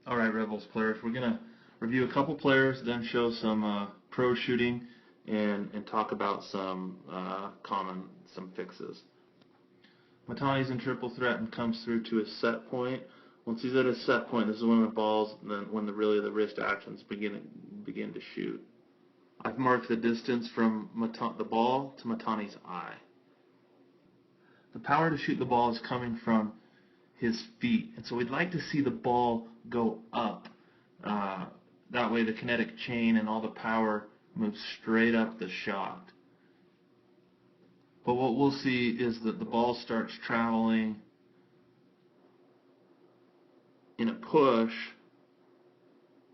All right, Rebels players, we're going to review a couple players, then show some pro shooting, and talk about some fixes. Matani's in triple threat and comes through to his set point. Once he's at his set point, this is when the balls, then when the wrist actions begin to shoot. I've marked the distance from the ball to Matani's eye. The power to shoot the ball is coming from his feet, and so we'd like to see the ball go up. That way the kinetic chain and all the power moves straight up the shot. But what we'll see is that the ball starts traveling in a push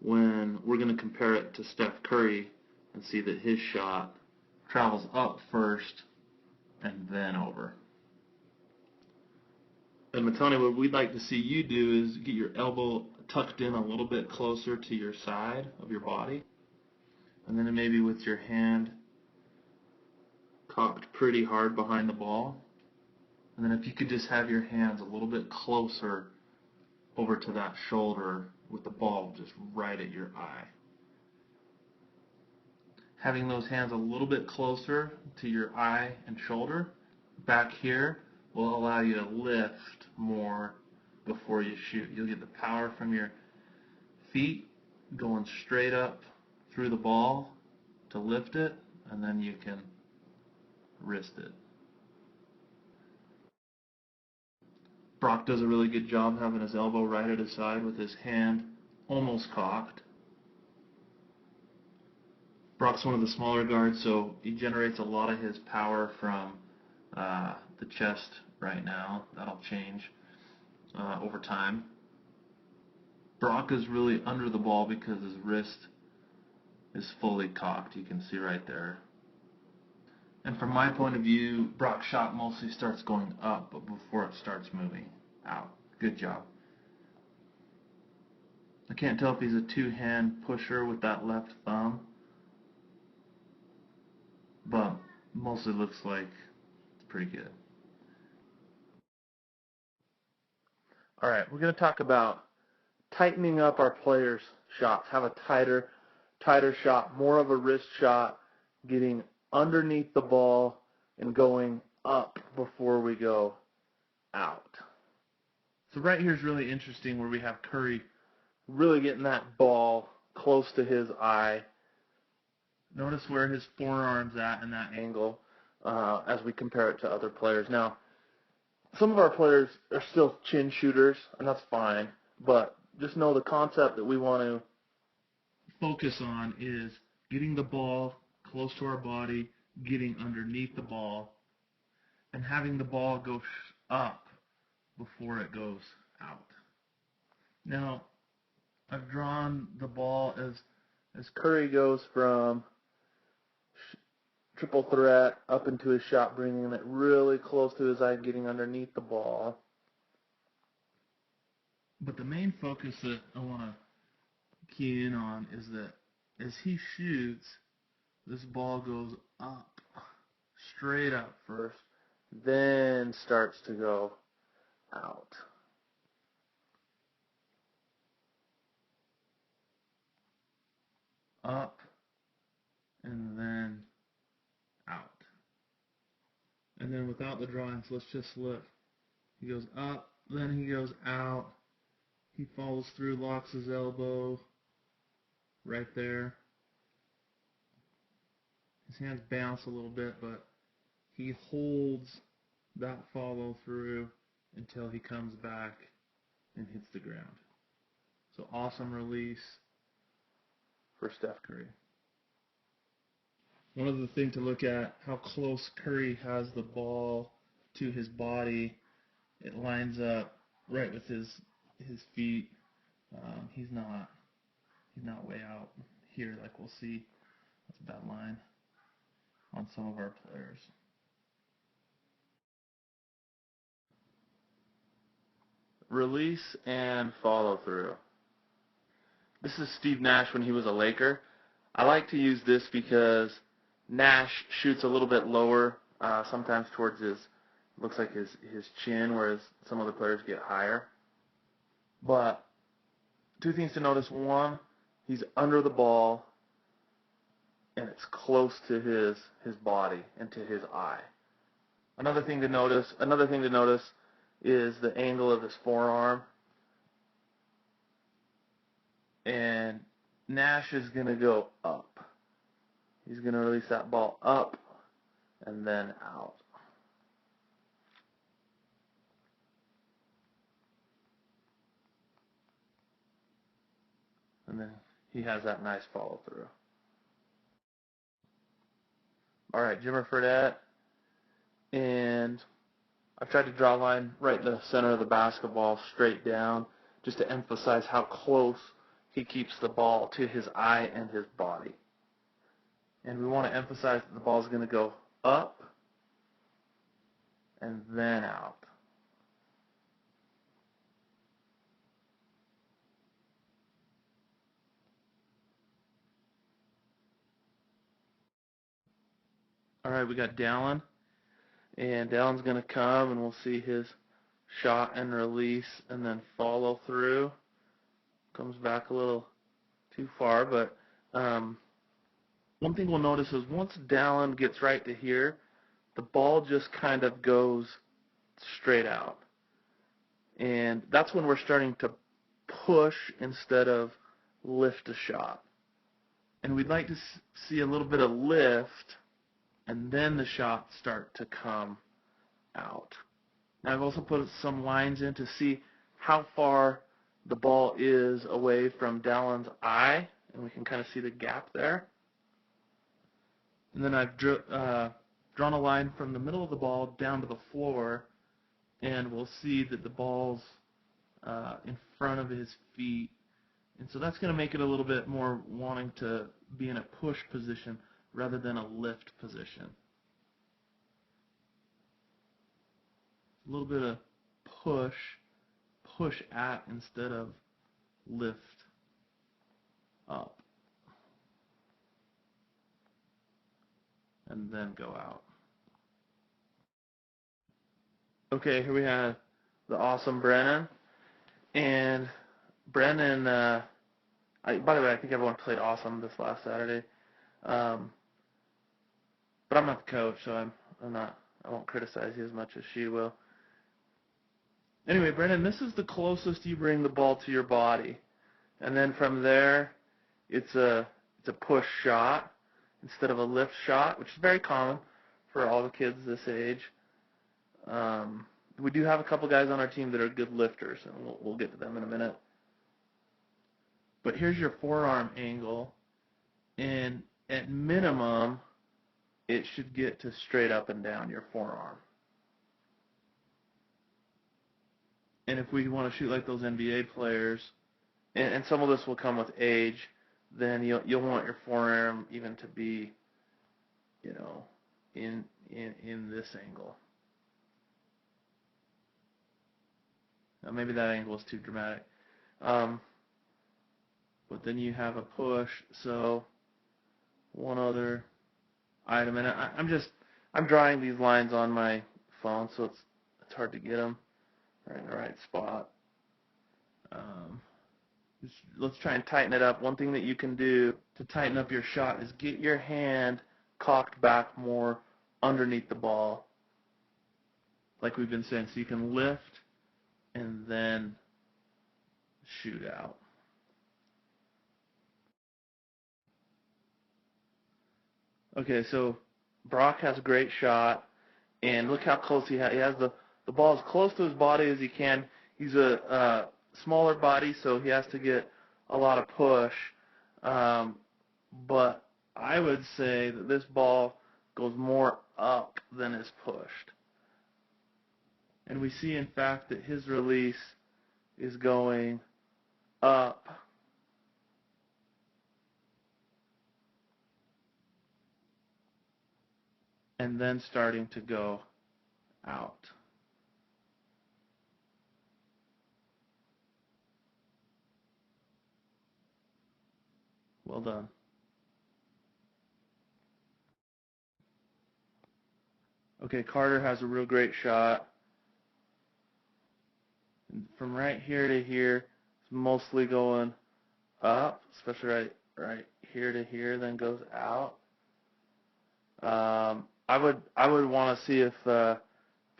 when we're going to compare it to Steph Curry and see that his shot travels up first and then over. And Matani, what we'd like to see you do is get your elbow tucked in a little bit closer to your side of your body, and then maybe with your hand cocked pretty hard behind the ball. And then if you could just have your hands a little bit closer over to that shoulder with the ball just right at your eye. Having those hands a little bit closer to your eye and shoulder back here will allow you to lift more before you shoot. You'll get the power from your feet going straight up through the ball to lift it, and then you can wrist it. Brock does a really good job having his elbow right at his side with his hand almost cocked. Brock's one of the smaller guards, so he generates a lot of his power from the chest right now. That'll change over time. Brock is really under the ball because his wrist is fully cocked. You can see right there. And from my point of view, Brock's shot mostly starts going up, but before it starts moving out. Good job. I can't tell if he's a two-hand pusher with that left thumb, but mostly looks like it's pretty good. All right, we're going to talk about tightening up our players' shots. Have a tighter shot, more of a wrist shot, getting underneath the ball and going up before we go out. So right here is really interesting where we have Curry really getting that ball close to his eye. Notice where his forearm's at in that angle as we compare it to other players. Now, some of our players are still chin shooters, and that's fine, but just know the concept that we want to focus on is getting the ball close to our body, getting underneath the ball, and having the ball go up before it goes out. Now, I've drawn the ball as Curry goes from triple threat up into his shot, bringing it really close to his eye, getting underneath the ball. But the main focus that I want to key in on is that as he shoots, this ball goes up, straight up first, then starts to go out. Up, and then out. And then without the drawings, let's just look. He goes up, then he goes out. He follows through, locks his elbow right there. His hands bounce a little bit, but he holds that follow through until he comes back and hits the ground. So awesome release for Steph Curry. One other thing to look at, how close Curry has the ball to his body. It lines up right with his feet. He's not way out here like we'll see. That's a bad line on some of our players. Release and follow through. This is Steve Nash when he was a Laker. I like to use this because Nash shoots a little bit lower, sometimes towards looks like his chin, whereas some other players get higher. But Two things to notice. One, he's under the ball and it's close to his body and to his eye. Another thing to notice is the angle of his forearm. And Nash is going to go up. He's going to release that ball up and then out. And then he has that nice follow through. All right, Jimmer Fredette. And I've tried to draw a line right in the center of the basketball straight down just to emphasize how close he keeps the ball to his eye and his body. And we want to emphasize that the ball is going to go up and then out. All right, we got Dallin. And Dallin's going to come, and we'll see his shot and release and then follow through. Comes back a little too far, but one thing we'll notice is once Dallin gets right to here, the ball just kind of goes straight out. And that's when we're starting to push instead of lift a shot. And we'd like to see a little bit of lift, and then the shots start to come out. Now I've also put some lines in to see how far the ball is away from Dallin's eye, and we can kind of see the gap there. And then I've drawn a line from the middle of the ball down to the floor, and we'll see that the ball's in front of his feet. And so that's going to make it a little bit more wanting to be in a push position rather than a lift position. A little bit of push at instead of lift up, and then go out. Okay, here we have the awesome Brennan. And Brennan, by the way, I think everyone played awesome this last Saturday. But I'm not the coach, so I won't criticize you as much as she will. Anyway, Brennan, this is the closest you bring the ball to your body. And then from there, it's a push shot instead of a lift shot, which is very common for all the kids this age. We do have a couple guys on our team that are good lifters, and we'll get to them in a minute. But here's your forearm angle, and at minimum, it should get to straight up and down your forearm. And if we want to shoot like those NBA players, and some of this will come with age, then you'll want your forearm even to be, in this angle. Now maybe that angle is too dramatic. But then you have a push. So one other item, and I'm drawing these lines on my phone, so it's hard to get them right in the right spot. Let's try and tighten it up. One thing that you can do to tighten up your shot is get your hand cocked back more underneath the ball, like we've been saying, so you can lift and then shoot out. Okay, so Brock has a great shot, and look how close he has. He has the ball as close to his body as he can. He's a smaller body, so he has to get a lot of push. But I would say that this ball goes more up than is pushed. And we see, in fact, that his release is going up and then starting to go out. Well done. Okay, Carter has a real great shot. From right here to here, It's mostly going up, especially right here to here, then goes out. I would want to see if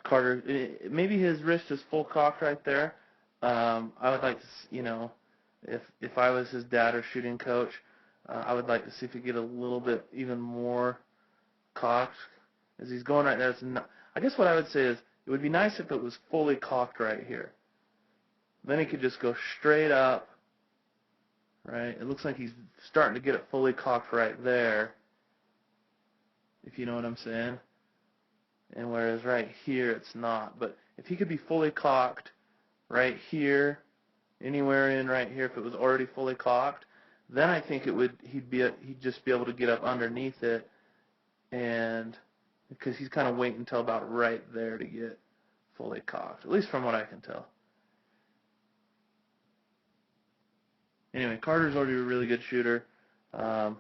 Carter, maybe his wrist is full cocked right there. I would like to, if I was his dad or shooting coach, I would like to see if he get a little bit even more cocked as he's going right there. I guess what I would say is it would be nice if it was fully cocked right here. Then he could just go straight up, right? It looks like he's starting to get it fully cocked right there, if you know what I'm saying. And whereas right here it's not. But if he could be fully cocked right here, anywhere in right here, if it was already fully cocked, then I think he'd just be able to get up underneath it, and because he's kind of waiting until about right there to get fully cocked, at least from what I can tell. Anyway, Carter's already a really good shooter, but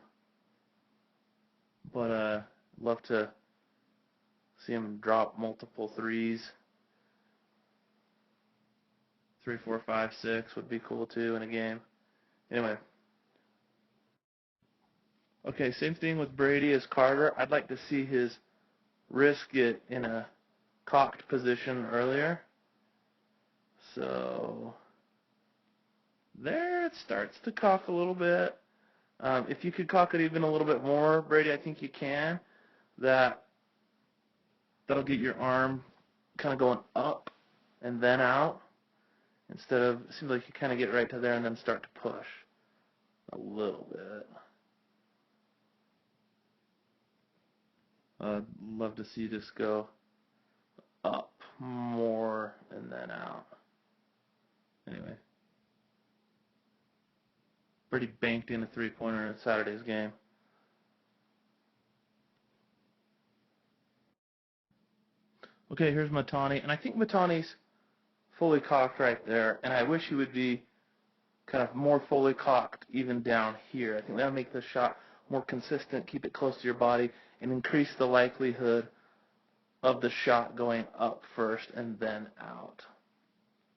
love to see him drop multiple threes. 3, 4, 5, 6 would be cool too in a game. Anyway. Okay, same thing with Brady as Carter. I'd like to see his wrist get in a cocked position earlier. So there it starts to cock a little bit. If you could cock it even a little bit more, Brady, I think you can. That'll get your arm kind of going up and then out, instead of, it seems like you kind of get right to there and then start to push a little bit. I'd love to see this go up more and then out. Anyway, Brady banked in a three-pointer in Saturday's game. Okay, here's Matani, and I think Matani's fully cocked right there, and I wish he would be kind of more fully cocked even down here. I think that would make the shot more consistent, keep it close to your body, and increase the likelihood of the shot going up first and then out.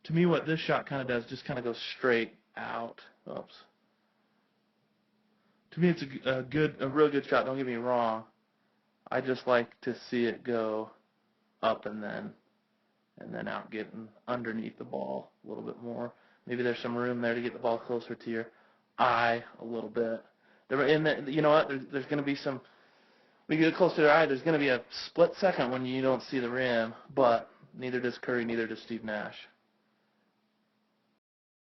To me, what this shot kind of does, just kind of goes straight out. Oops. To me, it's a real good shot. Don't get me wrong. I just like to see it go up and then out, getting underneath the ball a little bit more. Maybe there's some room there to get the ball closer to your eye a little bit. You know what? There's going to be some. When you get close to your eye, there's going to be a split second when you don't see the rim, but neither does Curry, neither does Steve Nash.